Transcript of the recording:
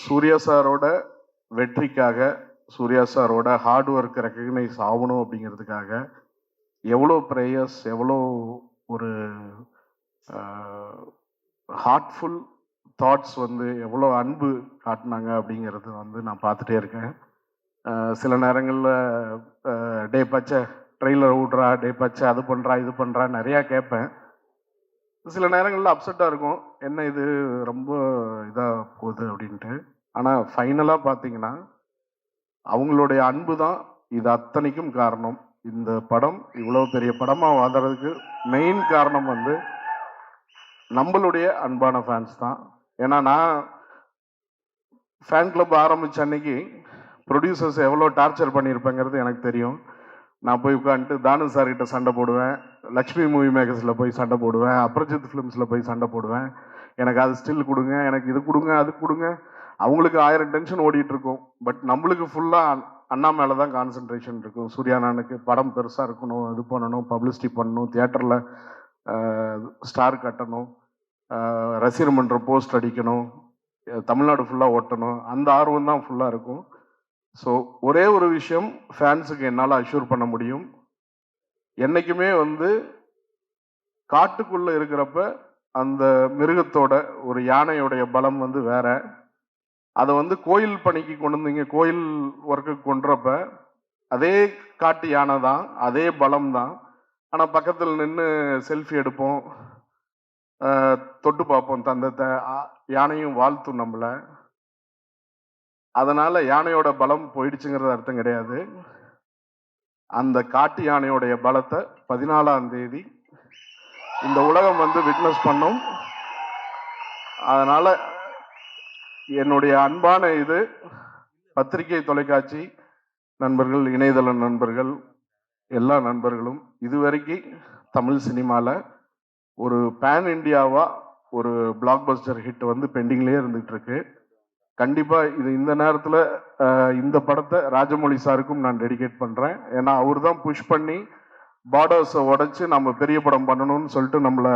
சூர்யா சாரோட வெற்றிக்காக, சூர்யா சாரோட ஹார்ட் ஒர்க் ரெகக்னைஸ் ஆகணும் அப்படிங்கிறதுக்காக எவ்வளோ ப்ரேயர்ஸ், எவ்வளோ ஒரு ஹார்ட்ஃபுல் தாட்ஸ் வந்து எவ்வளோ அன்பு காட்டினாங்க அப்படிங்கிறது வந்து நான் பார்த்துட்டே இருக்கேன். சில நேரங்களில் டே பச்சை ட்ரெய்லர் விட்றா, டே பச்சை அது பண்ணுறா இது பண்ணுறா நிறையா கேட்பேன். சில நேரங்களில் அப்செட்டாக இருக்கும், என்ன இது ரொம்ப இதாக போகுது அப்படின்ட்டு. ஆனால் ஃபைனலாக பார்த்தீங்கன்னா அவங்களுடைய அன்பு தான் இது அத்தனைக்கும் காரணம். இந்த படம் இவ்வளோ பெரிய படமாக வாழறதுக்கு மெயின் காரணம் வந்து நம்மளுடைய அன்பான ஃபேன்ஸ் தான். ஏன்னா நான் ஃபேன் கிளப் ஆரம்பித்த அன்னைக்கு ப்ரொடியூசர்ஸ் எவ்வளோ டார்ச்சர் பண்ணியிருப்பேங்கிறது எனக்கு தெரியும். நான் போய் உட்காந்துட்டு தானு சார்கிட்ட சண்டை போடுவேன், லக்ஷ்மி மூவி மேக்கர்ஸில் போய் சண்டை போடுவேன், அப்ரஜித் ஃபிலிம்ஸில் போய் சண்டை போடுவேன். எனக்கு அது ஸ்டில் கொடுங்க, எனக்கு இது கொடுங்க, அது கொடுங்க. அவங்களுக்கு 1000 டென்ஷன் ஓடிட்டு இருக்கும். பட் நம்மளுக்கு ஃபுல்லாக அண்ணா மேலே தான் கான்சன்ட்ரேஷன் இருக்கும். சூர்யானானுக்கு படம் பெருசாக இருக்கணும், இது பண்ணணும், பப்ளிசிட்டி பண்ணணும், தியேட்டரில் ஸ்டார் கட்டணும், ரசிகர் மன்ற போஸ்ட் அடிக்கணும், தமிழ்நாடு ஃபுல்லாக ஓட்டணும், அந்த ஆர்வம் தான் ஃபுல்லாக இருக்கும். ஸோ ஒரே ஒரு விஷயம் ஃபேன்ஸுக்கு என்னால் அஷ்யூர் பண்ண முடியும், என்றைக்குமே வந்து காட்டுக்குள்ளே இருக்கிறப்ப அந்த மிருகத்தோட ஒரு யானையோடைய பலம் வந்து வேற. அதை வந்து கோயில் பணிக்கு கொண்டு வந்தீங்க, கோயில் ஒர்க்குக்கு கொண்டுறப்ப அதே காட்டு யானை தான், அதே பலம் தான். ஆனால் பக்கத்தில் நின்று செல்ஃபி எடுப்போம், தொட்டு பார்ப்போம் தந்தத்தை, யானையும் வாழ்த்தும் நம்மளை. அதனால யானையோட பலம் போயிடுச்சுங்கிறது அர்த்தம் கிடையாது. அந்த காட்டு யானையோடைய பலத்தை 14ஆம் தேதி இந்த உலகம் வந்து விட்னஸ் பண்ணும். அதனால என்னுடைய அன்பான இது பத்திரிகை, தொலைக்காட்சி நண்பர்கள், இணையதள நண்பர்கள், எல்லா நண்பர்களும் இதுவரைக்கும் தமிழ் சினிமாவில் ஒரு பேன் இண்டியாவா ஒரு பிளாக் பஸ்டர் ஹிட் வந்து பெண்டிங்லேயே இருந்துகிட்டு இருக்கு. கண்டிப்பாக இது இந்த நேரத்தில் இந்த படத்தை ராஜமௌழி சாருக்கும் நான் டெடிகேட் பண்ணுறேன். ஏன்னா அவர் தான் புஷ் பண்ணி பார்டர்ஸை உடைச்சு நம்ம பெரிய படம் பண்ணணும்னு சொல்லிட்டு நம்மளை